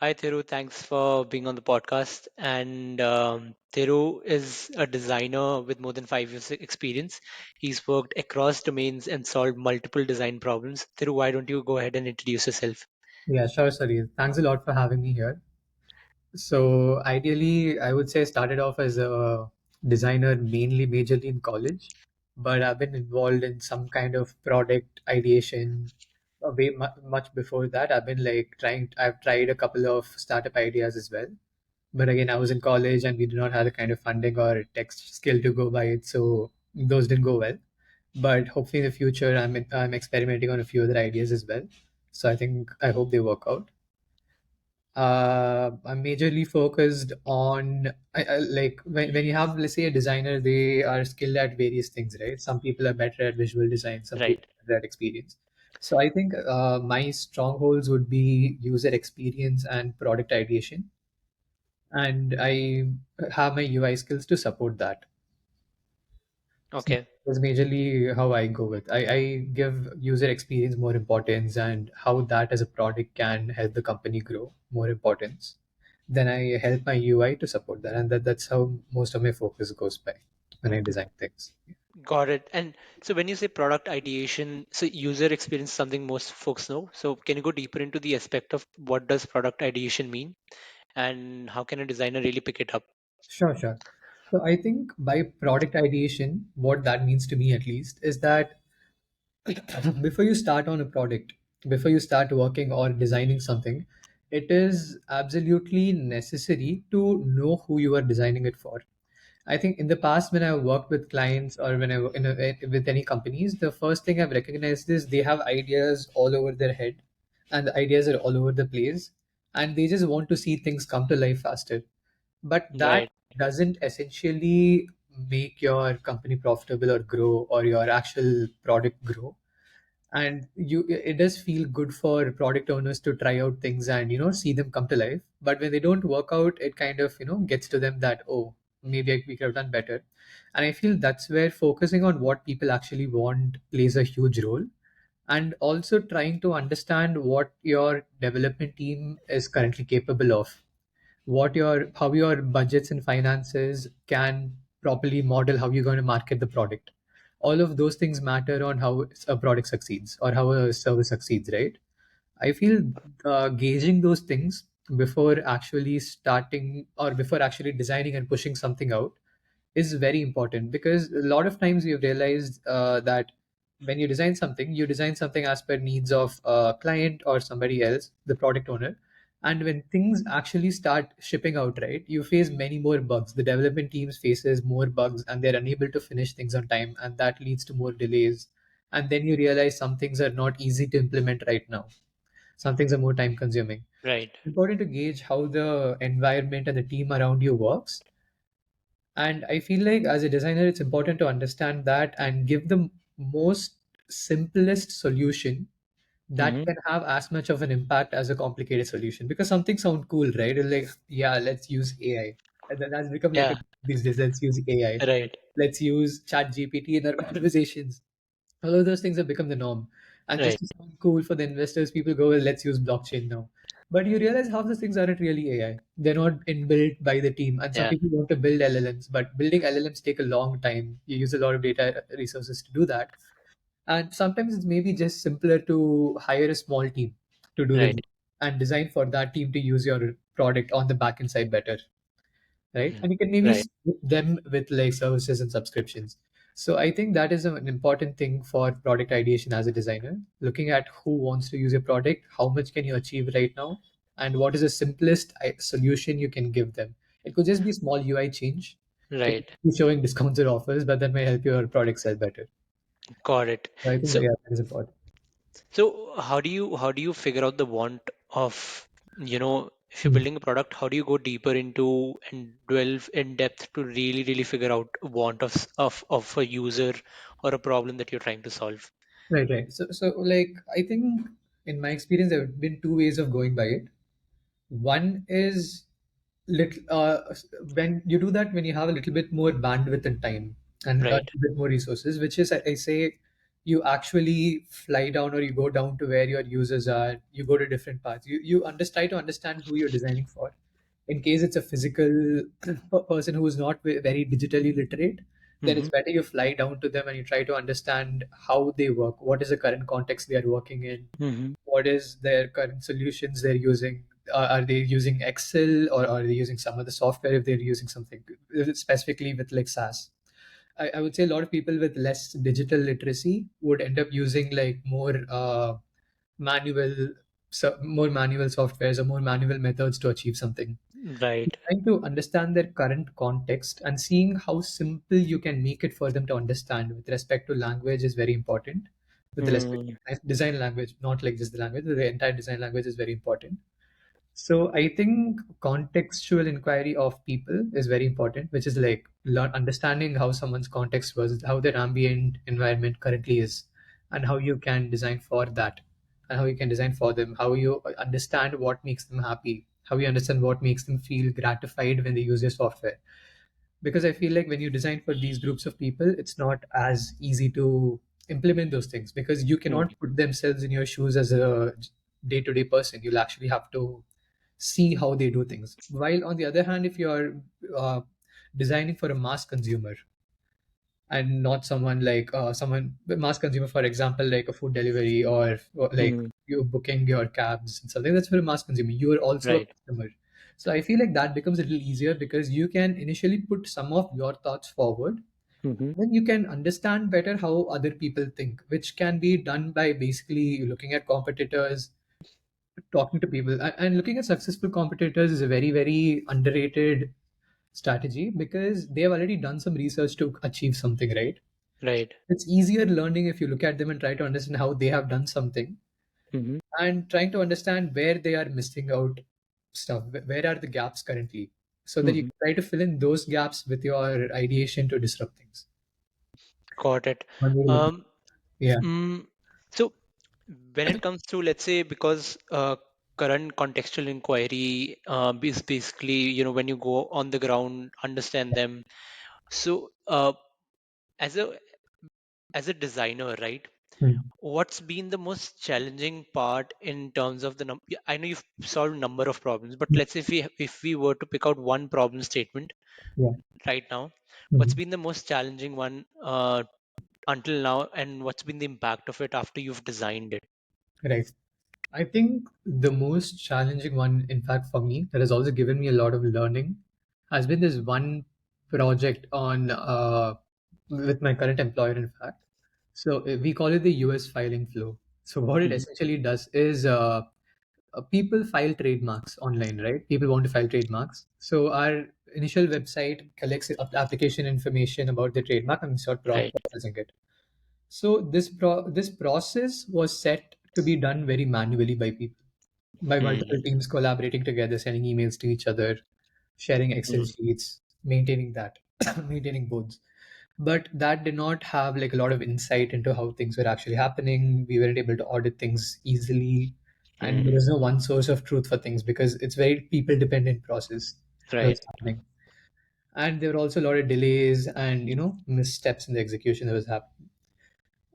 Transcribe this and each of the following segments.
Hi, Thiru. Thanks for being on the podcast. And Thiru is a designer with more than 5 years experience. He's worked across domains and solved multiple design problems. Thiru, why don't you go ahead and introduce yourself? Yeah, sure, Sarir. Thanks a lot for having me here. So, ideally, I would say I started off as a designer, mainly majorly in college, but I've been involved in some kind of product ideation much before that. I've tried a couple of startup ideas as well. But again, I was in college and we did not have the kind of funding or tech skill to go by it, so those didn't go well. But hopefully in the future, I'm experimenting on a few other ideas as well. So I hope they work out. I'm majorly focused on like when you have, let's say, a designer, they are skilled at various things, right? Some people are better at visual design, some people Right. are better at experience. So I think my strongholds would be user experience and product ideation, and I have my UI skills to support that. So Okay. that's majorly how I go with. I give user experience more importance and how that as a product can help the company grow more importance. Then I help my UI to support that, and that's how most of my focus goes by when I design things. Got it. And so when you say product ideation, so user experience is something most folks know. So can you go deeper into the aspect of what does product ideation mean and how can a designer really pick it up? Sure, sure. So I think by product ideation, what that means to me at least is that before you start on a product, before you start working or designing something, it is absolutely necessary to know who you are designing it for. I think in the past, when I worked with clients or when with any companies, the first thing I've recognized is they have ideas all over their head, and the ideas are all over the place, and they just want to see things come to life faster. But that Right. doesn't essentially make your company profitable or grow, or your actual product grow. And it does feel good for product owners to try out things and see them come to life, but when they don't work out, it kind of gets to them that, oh, maybe we could have done better. And I feel that's where focusing on what people actually want plays a huge role, and also trying to understand what your development team is currently capable of, what your how your budgets and finances can properly model how you're going to market the product. All of those things matter on how a product succeeds or how a service succeeds, right? I feel gauging those things before actually starting or before actually designing and pushing something out is very important, because a lot of times we've realized that when you design something as per needs of a client or somebody else, the product owner. And when things actually start shipping out, right, you face many more bugs. The development teams faces more bugs and they're unable to finish things on time, and that leads to more delays. And then you realize some things are not easy to implement right now. Some things are more time consuming. Right. Important to gauge how the environment and the team around you works. And I feel like as a designer, it's important to understand that and give the most simplest solution that Hmm. can have as much of an impact as a complicated solution. Because some things sound cool, right? It's like, yeah, let's use AI. And then that's become like a Yeah. these days, let's use AI. Right. Let's use Chat GPT in our conversations. All of those things have become the norm. And just Right. to sound cool for the investors, people go, well, let's use blockchain now. But you realize half the things aren't really AI. They're not inbuilt by the team. And some Yeah. people want to build LLMs, but building LLMs take a long time. You use a lot of data resources to do that. And sometimes it's maybe just simpler to hire a small team to do the Right. job and design for that team to use your product on the backend side better, right? Mhm. And you can maybe Right. split them with like services and subscriptions. So I think that is an important thing for product ideation as a designer, looking at who wants to use your product, how much can you achieve right now, and what is the simplest solution you can give them. It could just be small UI change. It could Right. be showing discounts or offers, but that may help your product sell better. Got it. So I think So that, yeah, that is important. so how do you figure out the want of, if you're Hmm. building a product, how do you go deeper into and delve in depth to really figure out want of a user or a problem that you're trying to solve? Right, right. So like I think in my experience there have been two ways of going by it. One is little when you do that when you have a little bit more bandwidth and time and a Right. little bit more resources, which is I say you actually fly down or you go down to where your users are, you go to different paths, try to understand who you're designing for. In case it's a physical person who is not very digitally literate, then it's Mm-hmm. better you fly down to them and you try to understand how they work, what is the current context they are working in, Mm-hmm. what is their current solutions they're using. Are they using Excel or are they using some other software if they're using something specifically with like SaaS? I would say a lot of people with less digital literacy would end up using like manual, more manual softwares or more manual methods to achieve something. Right. Trying to understand their current context and seeing how simple you can make it for them to understand with respect to language is very important. With respect Mm, to design language, not like just the language, the entire design language is very important. So I think contextual inquiry of people is very important, which is like understanding how someone's context was, how their ambient environment currently is, and how you can design for that, and how you can design for them, how you understand what makes them happy, how you understand what makes them feel gratified when they use your software. Because I feel like when you design for these groups of people, it's not as easy to implement those things because you mm, cannot put themselves in your shoes as a day-to-day person. You'll actually have to see how they do things. While on the other hand, if you're designing for a mass consumer and not someone like someone mass consumer, for example, like a food delivery or like mm, you booking your cabs and something, that's for a mass consumer. You are also a right. customer. So I feel like that becomes a little easier because you can initially put some of your thoughts forward. Mm-hmm. Then you can understand better how other people think, which can be done by basically looking at competitors, talking to people, and looking at successful competitors is a very, very underrated strategy because they have already done some research to achieve something, right? Right. It's easier learning if you look at them and try to understand how they have done something Mm-hmm. and trying to understand where they are missing out stuff. Where are the gaps currently? So that you Mm-hmm. can try to fill in those gaps with your ideation to disrupt things. Got it. One way to look at Um, it. Yeah. so when it comes to, let's say, because current contextual inquiry is basically, when you go on the ground, understand them. So as a designer, right? Hmm. What's been the most challenging part in terms of the I know you've solved a number of problems, but let's say if we were to pick out one problem statement Yeah. right now, what's Mhm. been the most challenging one until now, and what's been the impact of it after you've designed it? Right. I think the most challenging one, in fact, for me, that has also given me a lot of learning, has been this one project on with my current employer. In fact, so we call it the US filing flow. So what it Mhm. essentially does is people file trademarks online, right? People want to file trademarks. So our initial website collects application information about the trademark and start Right. processing it. So this process was set to be done very manually by people, by multiple Mm, teams collaborating together, sending emails to each other, sharing Excel mm, sheets, maintaining that, maintaining boards. But that did not have like a lot of insight into how things were actually happening. We weren't able to audit things easily, and there mm, was no one source of truth for things because it's very people dependent process that was right. happening. And there were also a lot of delays and missteps in the execution that was happening,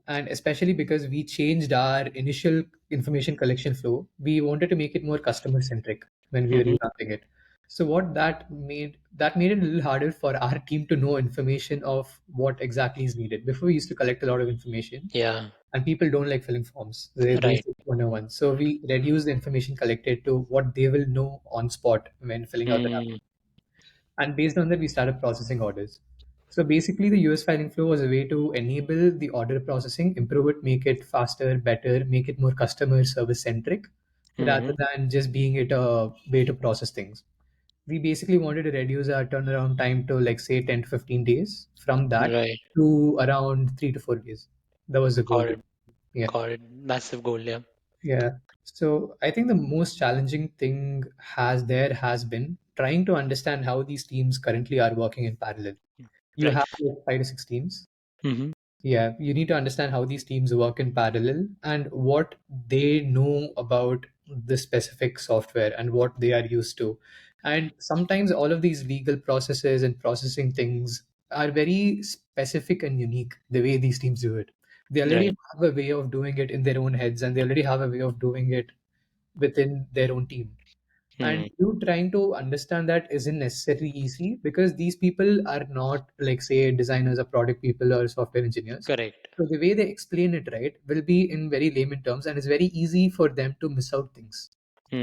and especially because we changed our initial information collection flow, we wanted to make it more customer centric when we were Hmm. revamping it. So what that made it a little harder for our team to know information of what exactly is needed. Before we used to collect a lot of information, Yeah. and people don't like filling forms. They Right. used to 101. So we reduce the information collected to what they will know on spot when filling out the Mm, and based on that we started processing orders. So basically the US filing flow was a way to enable the order processing, improve it, make it faster, better, make it more customer service centric rather hmm. than just being it a way to process things. We basically wanted to reduce our turnaround time to like say 10 to 15 days, from that Right. to around 3 to 4 days. That was the goal. Got it. Yeah. Got it. Massive goal. Yeah. Yeah. So I think the most challenging thing has been trying to understand how these teams currently are working in parallel. You Right. have like 5 to 6 teams. Hmm. Yeah, you need to understand how these teams work in parallel and what they know about the specific software and what they are used to. And sometimes all of these legal processes and processing things are very specific and unique the way these teams do it. They already Right. have a way of doing it in their own heads, and they already have a way of doing it within their own team. And Hmm. you trying to understand that isn't necessarily easy, because these people are not like, say, designers or product people or software engineers. Correct. So the way they explain it, right, will be in very layman terms, and it's very easy for them to miss out things.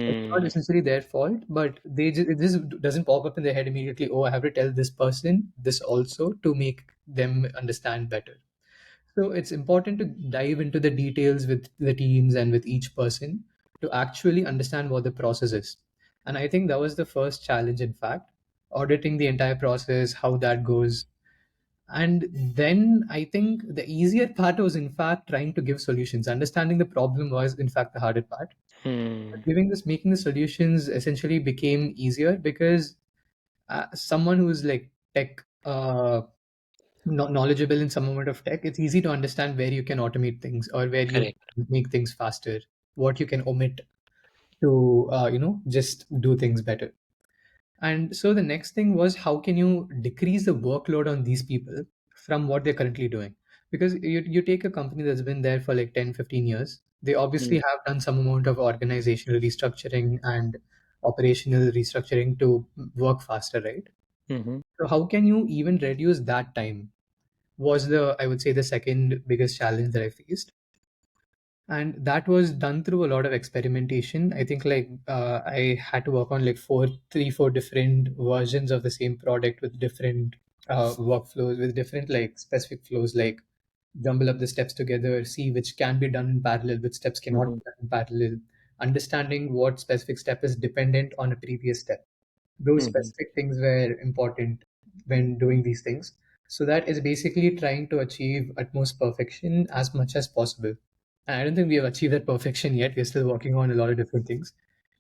It's not Hmm. essentially their fault, but it just doesn't pop up in their head immediately. Oh, I have to tell this person this also to make them understand better. So it's important to dive into the details with the teams and with each person to actually understand what the process is. And I think that was the first challenge, in fact, auditing the entire process, how that goes. And then I think the easier part was, in fact, trying to give solutions. Understanding the problem was, in fact, the harder part. Hmm. Making the solutions essentially became easier because someone who's like tech knowledgeable in some amount of tech, it's easy to understand where you can automate things or where you Correct. can make things faster, what you can omit to just do things better. And so the next thing was, how can you decrease the workload on these people from what they're currently doing? Because you take a company that's been there for like 10, 15 years, they obviously Hmm. have done some amount of organizational restructuring and operational restructuring to work faster, right? Hmm. So how can you even reduce that time was the, I would say, the second biggest challenge that I faced. And that was done through a lot of experimentation. I think like I had to work on like 4 different versions of the same product with different workflows, with different like specific flows, like jumble up the steps together, see which can be done in parallel, which steps cannot Hmm. be done in parallel, understanding what specific step is dependent on a previous step. Those Hmm. specific things were important when doing these things. So that is basically trying to achieve utmost perfection as much as possible. And I don't think we have achieved that perfection yet. We're still working on a lot of different things.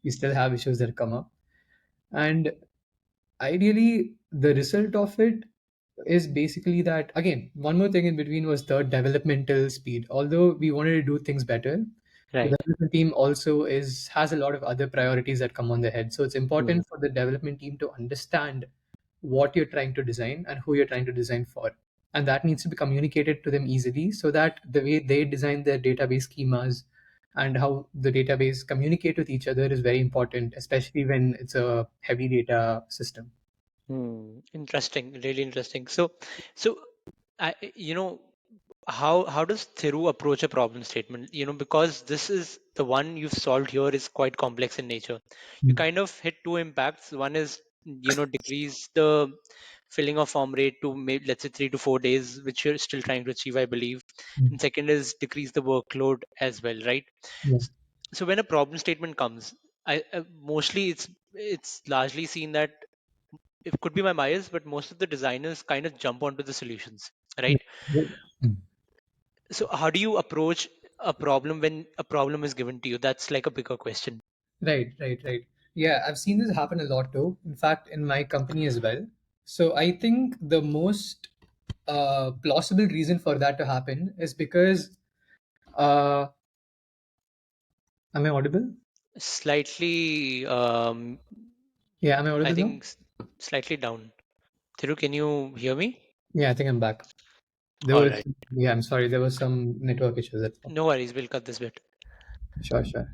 We still have issues that come up. And ideally, the result of it is basically that, again, one more thing in between was the developmental speed. Although we wanted to do things better, the Right. development team also is has a lot of other priorities that come on their head. So it's Hmm. important for the development team to understand what you're trying to design and who you're trying to design for. And that needs to be communicated to them easily, so that the way they design their database schemas and how the database communicate with each other is very important, especially when it's a heavy data system. Hmm. Interesting. Really interesting. So, you know, how does Thiru approach a problem statement? Because this is the one you've solved here is quite complex in nature. You Mm, kind of hit two impacts. One is, decrease the filling of form rate to maybe, let's say, 3 to 4 days, which you're still trying to achieve, I believe. mm, And second is decrease the workload as well, right? yeah. So when a problem statement comes, mostly it's largely seen that it could be my bias, but most of the designers kind of jump onto the solutions, Yeah. right? Mm. So how do you approach a problem when a problem is given to you? That's like a bigger question. Right, right, right. Yeah, I've seen this happen a lot too. In fact, in my company as well. So I think the most plausible reason for that to happen is because, uh, am I audible? Slightly, Yeah, am I I audible now? think slightly down. Thiru, can you hear me? Yeah, I think I'm back. There All was, right. yeah, I'm sorry, there was some network issues. That's all. No worries. We'll cut this bit. Sure, sure.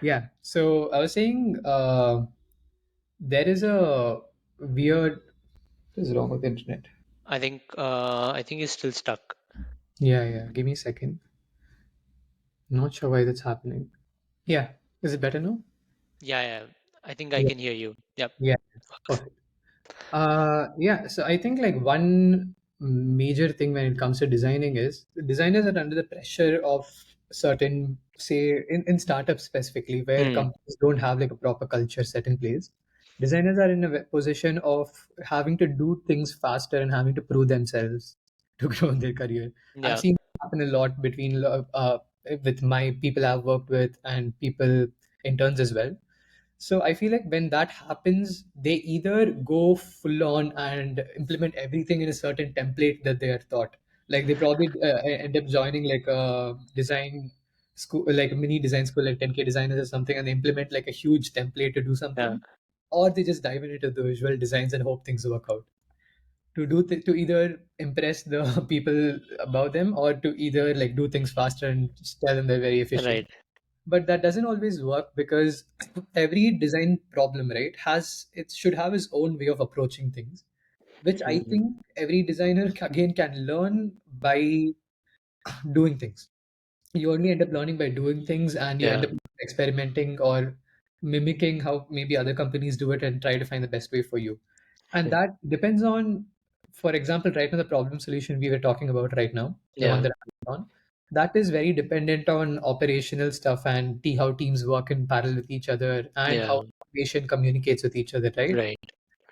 Yeah. So I was saying, there is a weird. What is wrong with the internet? I think he's still stuck. Yeah, yeah. Give me a second. Not sure why that's happening. Yeah. Is it better now? Yeah, yeah. I think I Yeah. can hear you. Yep. Yeah. Works. Perfect. Yeah, so I think like one major thing when it comes to designing is the designers are under the pressure of certain, say, in startups specifically, where Hmm. companies don't have like a proper culture set in place. Designers are in a position of having to do things faster and having to prove themselves to grow in their career. I've Yeah. seen it happen a lot between with my people I've worked with and people interns as well. So I feel like when that happens, they either go full on and implement everything in a certain template that they are taught. Like they probably end up joining like a design school, like a mini design school, like 10K designers or something, and they implement like a huge template to do Yeah. something, or they just dive into the visual designs and hope things work out. to either impress the people above them, or to either like do things faster and just tell them they're very efficient. Right. But that doesn't always work, because every design problem, right, has it should have its own way of approaching things, which I Mm. think every designer again can learn by doing things. You only end up learning by doing things, and you end Yeah. up experimenting or mimicking how maybe other companies do it and try to find the best way for you. And Right. that depends on, for example, right now, the problem solution we were talking about right now, the one Yeah. that I'm on, that is very dependent on operational stuff and how teams work in parallel with each other and Yeah. how information communicates with each other, right? Right.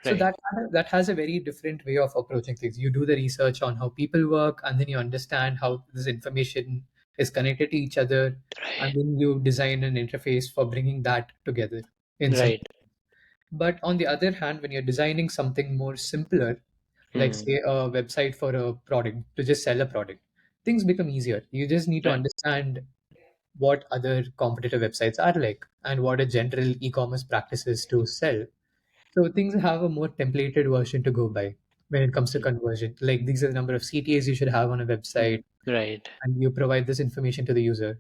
So Right. that has a very different way of approaching things. You do the research on how people work, and then you understand how this information is connected to each other, and Right. then you design an interface for bringing that together in some. Right. But on the other hand, when you're designing something more simpler, like Mm. say a website for a product to just sell a product, things become easier. You just need to Right. understand what other competitive websites are like and what are general e-commerce practices to sell. So things have a more templated version to go by when it comes to conversion. Like these are the number of CTAs you should have on a website, Right. and you provide this information to the user.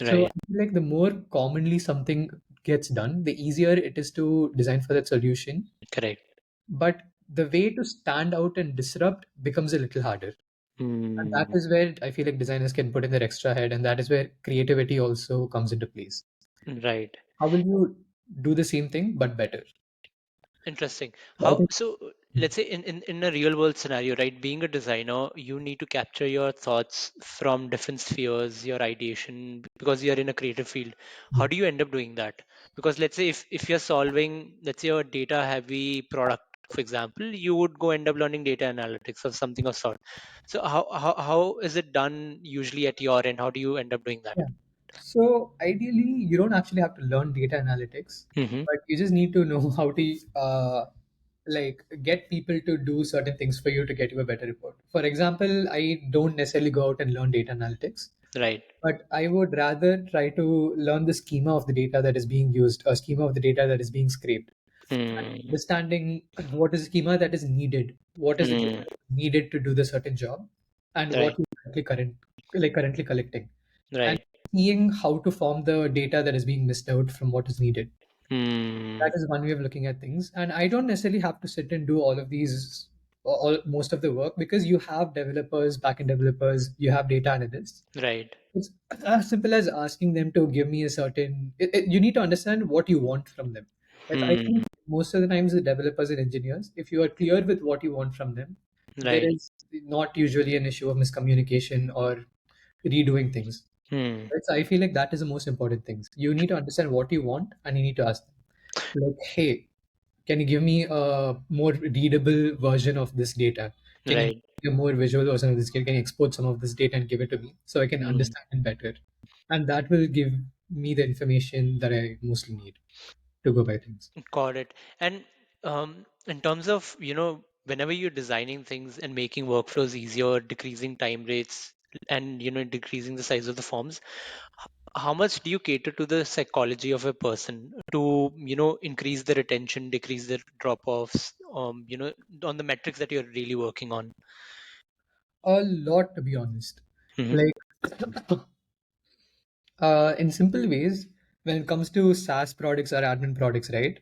So Right. I feel like the more commonly something gets done, the easier it is to design for that solution. Correct. But the way to stand out and disrupt becomes a little harder. And that Mm. is where I feel like designers can put in their extra head, and that is where creativity also comes into place. Right. How will you do the same thing but better? Interesting. I How think. so? Let's say in a real world scenario, right? Being a designer, you need to capture your thoughts from different spheres, your ideation, because you're in a creative field. How do you end up doing that? Because let's say if you're solving, let's say, a data heavy product, for example, you would go end up learning data analytics or something of sort. So how is it done usually at your end? How do you end up doing that? Yeah. So ideally, you don't actually have to learn data analytics, Mm-hmm. but you just need to know how to like get people to do certain things for you to get you a better report. For example, I don't necessarily go out and learn data analytics, Right. but I would rather try to learn the schema of the data that is being used, or schema of the data that is being scraped. Mm. Understanding what is the schema that is needed, what is the data Mm. needed to do the certain job, and what Right. you're currently collecting, and Right. seeing how to form the data that is being missed out from what is needed. That Mm. is one way of looking at things. And I don't necessarily have to sit and do all of these, all most of the work, because you have developers, backend developers, you have data analysts. Right. It's as simple as asking them to give me a certain. You need to understand what you want from them. I Hmm. think most of the times the developers and engineers, if you are clear with what you want from them, there Right. is not usually an issue of miscommunication or redoing things. Hmm. Right? So I feel like that is the most important thing. You need to understand what you want, and you need to ask them, like, "Hey, can you give me a more readable version of this data? Can you give Right. me a more visual version of this? Can you export some of this data and give it to me so I can Hmm. understand it better?" And that will give me the information that I mostly need to go by things. Got it. And in terms of, whenever you're designing things and making workflows easier, decreasing time rates, and decreasing the size of the forms, how much do you cater to the psychology of a person to, increase the retention, decrease the drop-offs, on the metrics that you're really working on? A lot, to be honest. Hmm. Like, in simple ways, when it comes to SaaS products or admin products, right?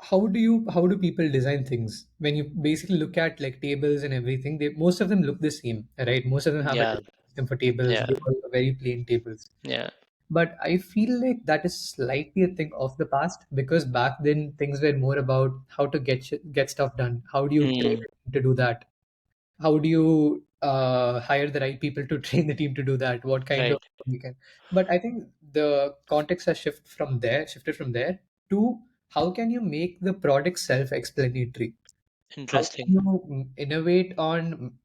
How do people design things? When you basically look at like tables and everything, most of them look the same, right? Most of them have a Yeah. system for tables. Yeah. They are very plain tables. Yeah. But I feel like that is slightly a thing of the past, because back then things were more about how to get stuff done. How do you train Mm. a team to do that? How do you hire the right people to train the team to do that? What kind of Right. you can? But I think the context has shifted from there to how can you make the product self-explanatory? How can Interesting. you innovate on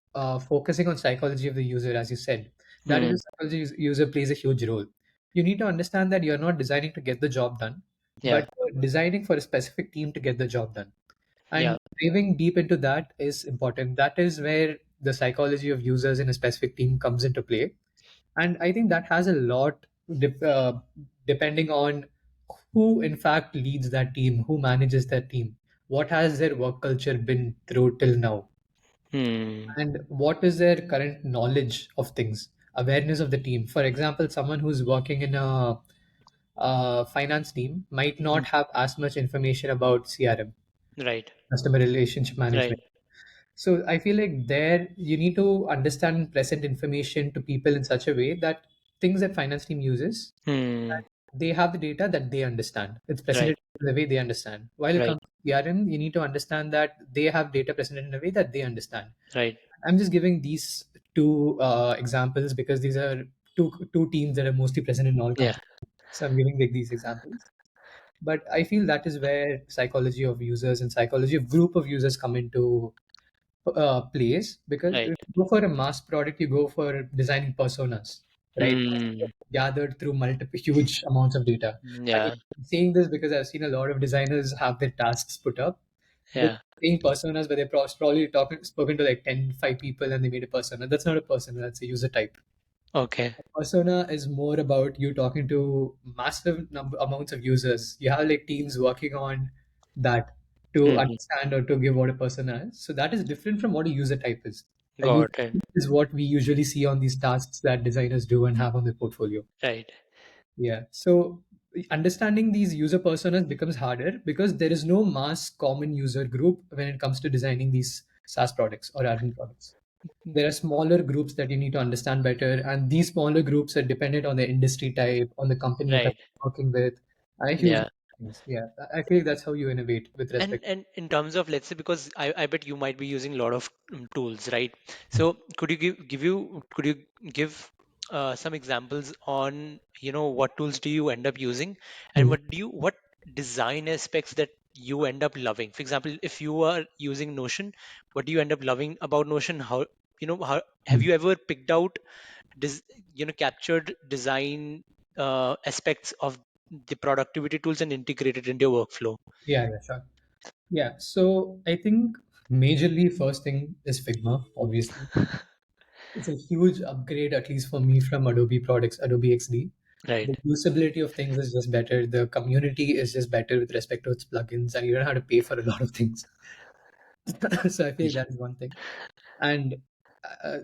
focusing on psychology of the user, as you said? That is, Hmm. the psychology user plays a huge role. You need to understand that you're not designing to get the job done, Yeah. but you're designing for a specific team to get the job done. Yeah. And diving deep into that is important. That is where the psychology of users in a specific team comes into play. And I think that has a lot depending on who, in fact, leads that team, who manages that team, what has their work culture been through till now, Hmm. and what is their current knowledge of things, awareness of the team. For example, someone who's working in a finance team might Hmm. not have as much information about CRM, Right. customer relationship Right. management. So I feel like there you need to understand and present information to people in such a way that things that finance team uses, Hmm. they have the data that they understand. It's presented Right. in the way they understand. While it Right. comes to CRM, you need to understand that they have data presented in a way that they understand. Right. I'm just giving these two examples because these are two teams that are mostly present in all Yeah. companies. So I'm giving like these examples. But I feel that is where psychology of users and psychology of group of users come into place, because if Right. you go for a mass product, you go for designing personas, right? Hmm. Gathered through multiple huge amounts of data. Yeah. I'm saying this because I've seen a lot of designers have their tasks put up with Yeah. saying personas, but they probably spoken to like 5 people and they made a persona. That's not a persona, that's a user type. Okay. Persona is more about you talking to massive amounts of users. You have like teams working on that to Hmm. understand or to give what a persona is. So that is different from what a user type is. A user Got it. type is what we usually see on these tasks that designers do and have on their portfolio. Right. Yeah. So understanding these user personas becomes harder because there is no mass common user group when it comes to designing these SaaS products or admin products. There are smaller groups that you need to understand better, and these smaller groups are dependent on the industry type, on the company you're Right. working with, and a huge Yeah. things. Yeah, I feel that's how you innovate with respect. And in terms of, let's say, because I bet you might be using a lot of tools, right? So could you give some examples on, what tools do you end up using, and Mm. what design aspects that you end up loving? For example, if you are using Notion, what do you end up loving about Notion? How have Mm. you ever picked out des, captured design aspects of the productivity tools and integrated into your workflow? Yeah, yeah, sure. Yeah, so I think majorly first thing is Figma. Obviously, it's a huge upgrade, at least for me, from Adobe products, Adobe XD. Right. The usability of things is just better. The community is just better with respect to its plugins, and you don't have to pay for a lot of things. So I feel that is one thing. And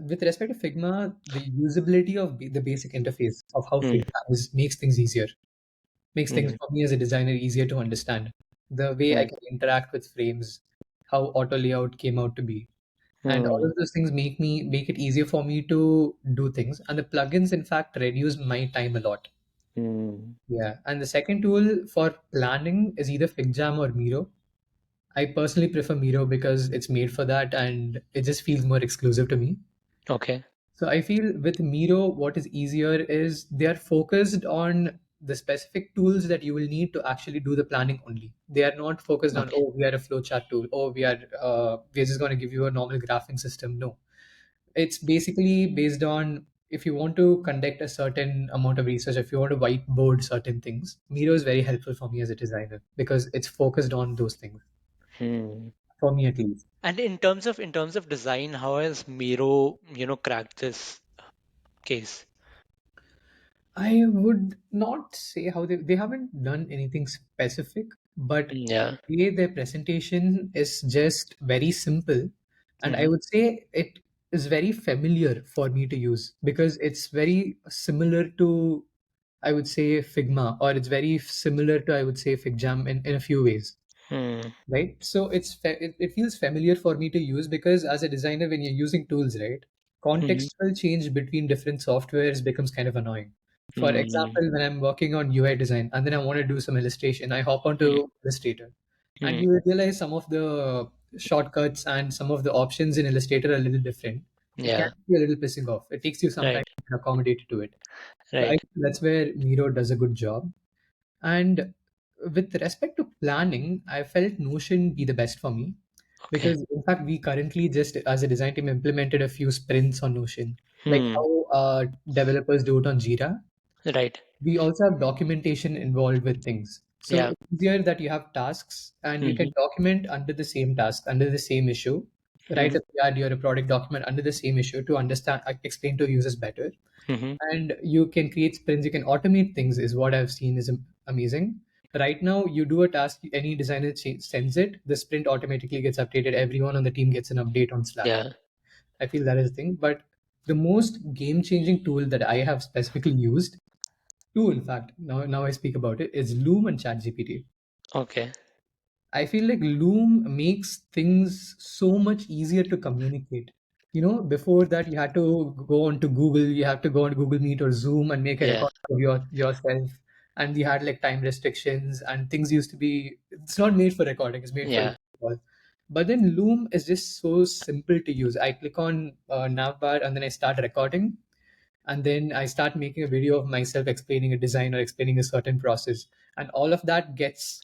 with respect to Figma, the usability of the basic interface of how Hmm. Figma is makes things easier, makes things Hmm. for me as a designer easier to understand. The way I Hmm. can interact with frames, how auto layout came out to be, and all Hmm. of those things make it easier for me to do things. And the plugins, in fact, reduce my time a lot. Hmm. Yeah. And the second tool for planning is either FigJam or Miro. I personally prefer Miro because it's made for that and it just feels more exclusive to me. Okay. So I feel with Miro, what is easier is they are focused on the specific tools that you will need to actually do the planning only. They are not focused on, Okay. oh, we are a flowchart tool, oh, we're just going to give you a normal graphing system. No, it's basically based on if you want to conduct a certain amount of research, if you want to whiteboard certain things, Miro is very helpful for me as a designer because it's focused on those things, Hmm. for me at least. And in terms of design, how has Miro, cracked this case? I would not say how they haven't done anything specific, but Yeah. the way their presentation is just very simple, and I Hmm. would say it is very familiar for me to use because it's very similar to, I would say, Figma, or it's very similar to, I would say, FigJam in a few ways, Hmm. right? So it feels familiar for me to use because as a designer, when you're using tools, right, Hmm. contextual change between different softwares becomes kind of annoying. For Hmm. example, when I'm working on UI design and then I want to do some illustration, I hop Hmm. onto Illustrator, and Hmm. you will realize some of the shortcuts and some of the options in Illustrator are a little different. It can Yeah. be a little pissing off. It takes you some time Right. to accommodate to it. So I Right. think that's where Miro does a good job. And with respect to planning, I felt Notion be the best for me Okay. because, in fact, we currently just, as a design team, implemented a few sprints on Notion, like Hmm. how developers do it on Jira. Right. We also have documentation involved with things. So Yeah. it's easier that you have tasks and you can Hmm. document under the same task, under the same issue, write Hmm. a PR or a product document under the same issue to understand, explain to users better. Hmm. And you can create sprints, you can automate things, is what I've seen is amazing. Right now, you do a task, any designer sends it, the sprint automatically gets updated. Everyone on the team gets an update on Slack. Yeah. I feel that is the thing. But the most game changing tool that I have specifically used, two in fact, now I speak about it, is Loom and ChatGPT. Okay. I feel like Loom makes things so much easier to communicate. Before that, you had to go on to Google, you have to go on Google Meet or Zoom and make a Yeah. record of yourself. And you had like time restrictions and things used to be, it's not made for recording, it's made for Yeah. call. But then Loom is just so simple to use. I click on navbar and then I start recording, and then I start making a video of myself explaining a design or explaining a certain process, and all of that gets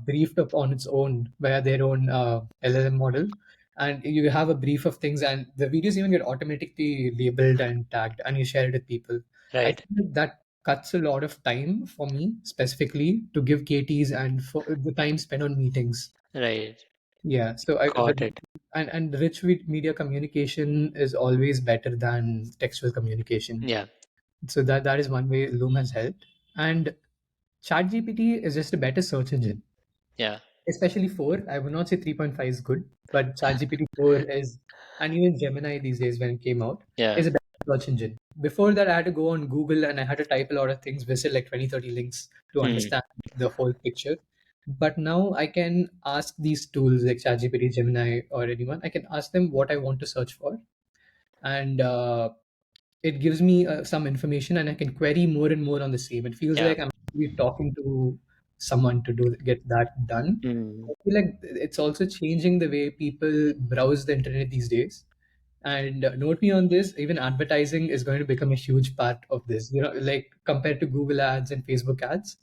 briefed up on its own via their own LLM model, and you have a brief of things, and the videos even get automatically labeled and tagged, and you share it with people. I Right. think that cuts a lot of time for me specifically to give KTs and for the time spent on meetings. Right. Yeah, so Got it. and rich with media communication is always better than textual communication. Yeah. So that is one way Loom has helped. And ChatGPT is just a better search engine, Yeah. especially 4. I would not say 3.5 is good, but ChatGPT 4 is, and even Gemini these days when it came out, Yeah. is a better search engine. Before that, I had to go on Google and I had to type a lot of things, visit like 20, 30 links to Hmm. understand the whole picture. But now I can ask these tools like ChatGPT, Gemini, or anyone, I can ask them what I want to search for. And it gives me some information and I can query more and more on the same. It feels Yeah. like I'm actually talking to someone to get that done. Hmm. I feel like it's also changing the way people browse the internet these days. And note me on this, even advertising is going to become a huge part of this. Like compared to Google ads and Facebook ads,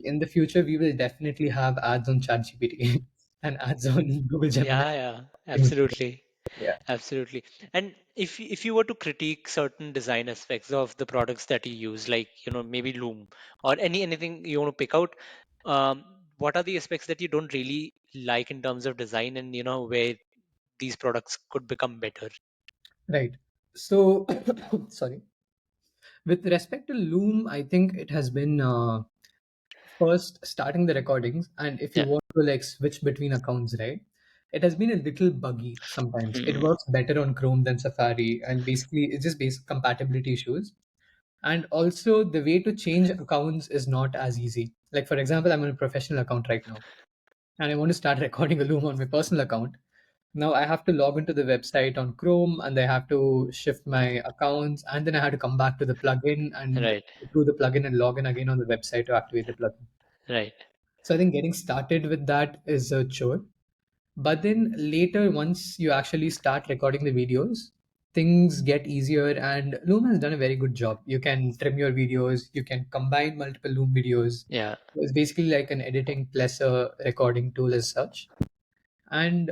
in the future, we will definitely have ads on ChatGPT and ads on Google Gemini. Yeah. Yeah. Absolutely. Yeah, Absolutely. And if you were to critique certain design aspects of the products that you use, like maybe Loom or anything you want to pick out, what are the aspects that you don't really like in terms of design, and where these products could become better? right. So, sorry. With respect to Loom, I think it has been first starting the recordings, and if you Yeah. want to like switch between accounts, right? It has been a little buggy sometimes. It Hmm. works better on Chrome than Safari, and basically it's just basic compatibility issues. And also, the way to change accounts is not as easy. Like for example, I'm on a professional account right now, and I want to start recording a Loom on my personal account. Now I have to log into the website on Chrome and I have to shift my accounts, and then I have to come back to the plugin and Right. through the plugin and log in again on the website to activate the plugin. Right. So I think getting started with that is a chore. But then later, once you actually start recording the videos, things get easier, and Loom has done a very good job. You can trim your videos, you can combine multiple Loom videos. Yeah. It's basically like an editing plus a recording tool as such. And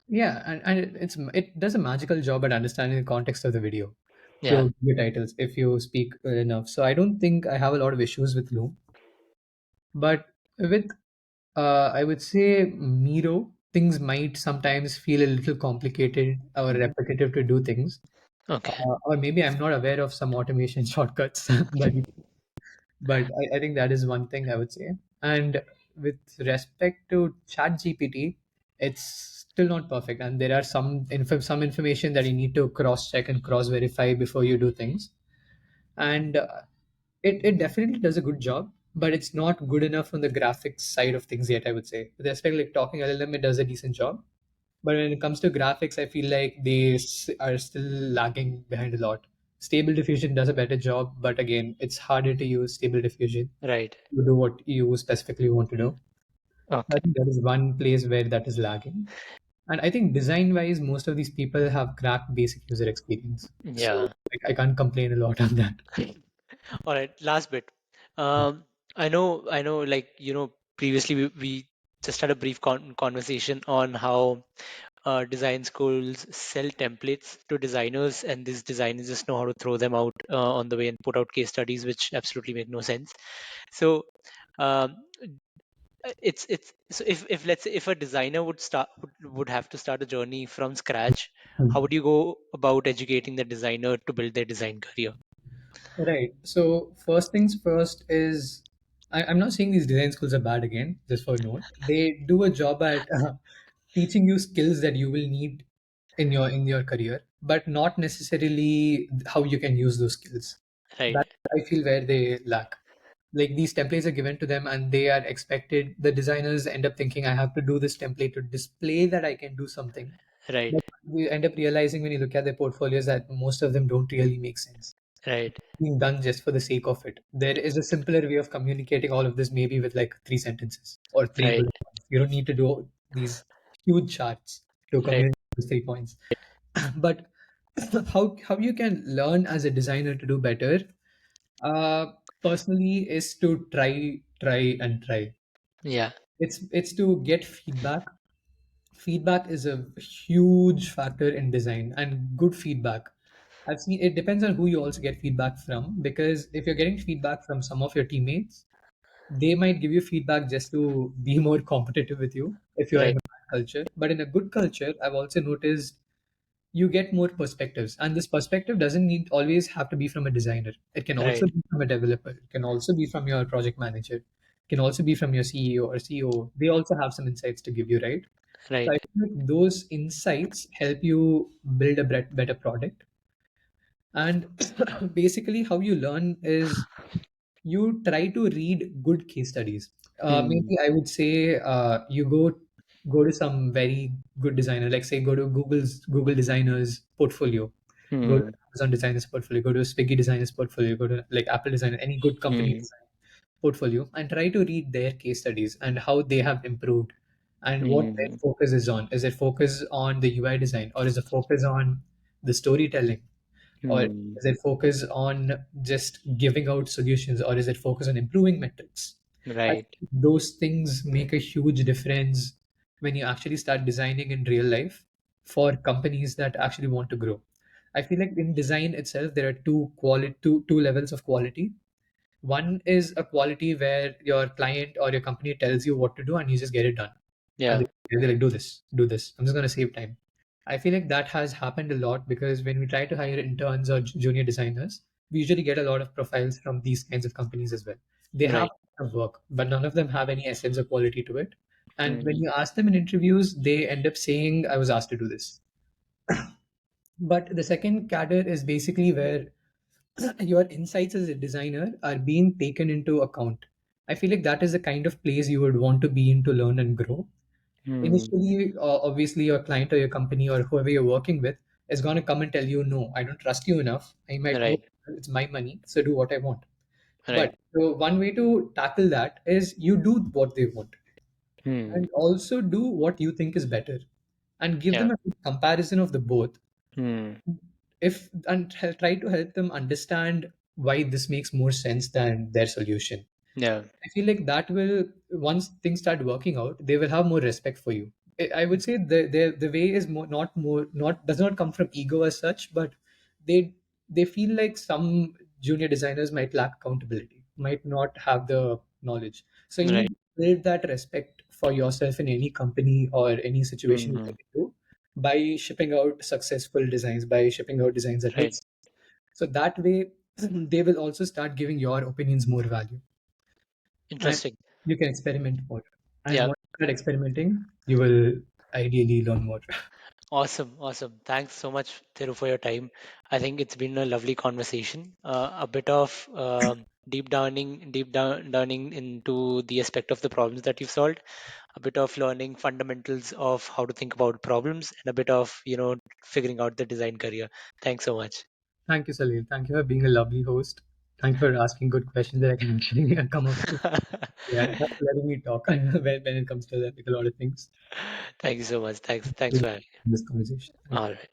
yeah, and it does a magical job at understanding the context of the video Yeah. through video titles if you speak well enough. So I don't think I have a lot of issues with Loom. But with I would say Miro, things might sometimes feel a little complicated or repetitive to do things. Okay. Or maybe I'm not aware of some automation shortcuts that but I think that is one thing I would say. And with respect to ChatGPT, it's still not perfect, and there are some information that you need to cross check and cross verify before you do things. And it definitely does a good job, but it's not good enough on the graphics side of things yet. I would say, with respect like talking LLM, it does a decent job, but when it comes to graphics, I feel like are still lagging behind a lot. Stable Diffusion does a better job, but again, it's harder to use Stable Diffusion Right. to do what you specifically want to do. I Okay. think that is one place where that is lagging. And I think design wise, most of these people have cracked basic user experience. So Yeah. like, I can't complain a lot on that. All right, last bit. I know, like, previously we just had a brief conversation on how design schools sell templates to designers, and these designers just know how to throw them out on the way and put out case studies, which absolutely make no sense. So, um, it's so if let's say if a designer would have to start a journey from scratch, how Hmm. would you go about educating the designer to build their design career? Right. So first things first is I'm not saying these design schools are bad again, just for a note. They do a job at teaching you skills that you will need in your career, but not necessarily how you can use those skills. That Right, I feel where they lack. Like these templates are given to them and they are expected, the designers end up thinking I have to do this template to display that I can do something. right, But we end up realizing when you look at their portfolios that most of them don't really make sense right, being done just for the sake of it. There is a simpler way of communicating all of this, maybe with like three sentences or three right, bullet points. You don't need to do these huge charts to right. communicate those 3 points. But how you can learn as a designer to do better, uh, personally, is to try and try. Yeah, It's to get feedback. Feedback is a huge factor in design, and good feedback. I've seen it depends on who you also get feedback from, because if you're getting feedback from some of your teammates, they might give you feedback just to be more competitive with you if you're in right, a bad culture. But in a good culture, I've also noticed you get more perspectives, and this perspective doesn't need always have to be from a designer. It can also right, be from a developer, it can also be from your project manager, it can also be from your CEO or CEO. They also have some insights to give you, right? So I right. feel like those insights help you build a better product. And basically, how you learn is you try to read good case studies. Hmm, Maybe I would say you go to some very good designer, like say go to Google designers portfolio, go to hmm, Amazon designers portfolio, go to Swiggy designers portfolio, go to like Apple designer, any good company hmm, design portfolio, and try to read their case studies and how they have improved and what their hmm, focus is on. Is it focus on the UI design, or is it focus on the storytelling, or hmm. is it focus on just giving out solutions, or is it focus on improving metrics? I Right, think those things make a huge difference when you actually start designing in real life for companies that actually want to grow. I feel like in design itself there are two levels of quality. One is a quality where your client or your company tells you what to do and you just get it done. And yeah, they're like, do this, do this. I'm just going to save time. I feel like that has happened a lot because when we try to hire interns or junior designers, we usually get a lot of profiles from these kinds of companies as well. They have right. a lot of work, but none of them have any essence or quality to it. And when Hmm, you ask them in interviews, they end up saying, I was asked to do this. But the second category is basically where your insights as a designer are being taken into account. I feel like that is the kind of place you would want to be in to learn and grow. hmm, Initially, obviously, your client or your company or whoever you're working with is going to come and tell you, no, I don't trust you enough. I might know right, it's my money, so do what I want. But right. so one way to tackle that is you do what they want Hmm, and also do what you think is better and give yeah, them a comparison of the both, hmm, if and try to help them understand why this makes more sense than their solution. yeah, I feel like that will, once things start working out, they will have more respect for you. I would say the way is more not does not come from ego as such, but they they feel like some junior designers might lack accountability, might not have the knowledge. So you need right. to build that respect for yourself in any company or any situation you Hmm, get into by shipping out successful designs, by shipping out designs that make right. sense. So that way, they will also start giving your opinions more value and Interesting. you can experiment more. And Yeah. once you start experimenting, you will ideally learn more. Awesome, awesome. Thanks so much, Thiru, for your time. I think it's been a lovely conversation. A bit of deep downing into the aspect of the problems that you've solved. A bit of learning fundamentals of how to think about problems, and a bit of figuring out the design career. Thanks so much. Thank you, Salil. Thank you for being a lovely host. Thank you for asking good questions that I can actually come up with. Yeah, and thanks for letting me talk when it comes to like a lot of things. Thank you so much. Thanks. Thanks Really for having enjoyed this conversation. me. Thank All you. right.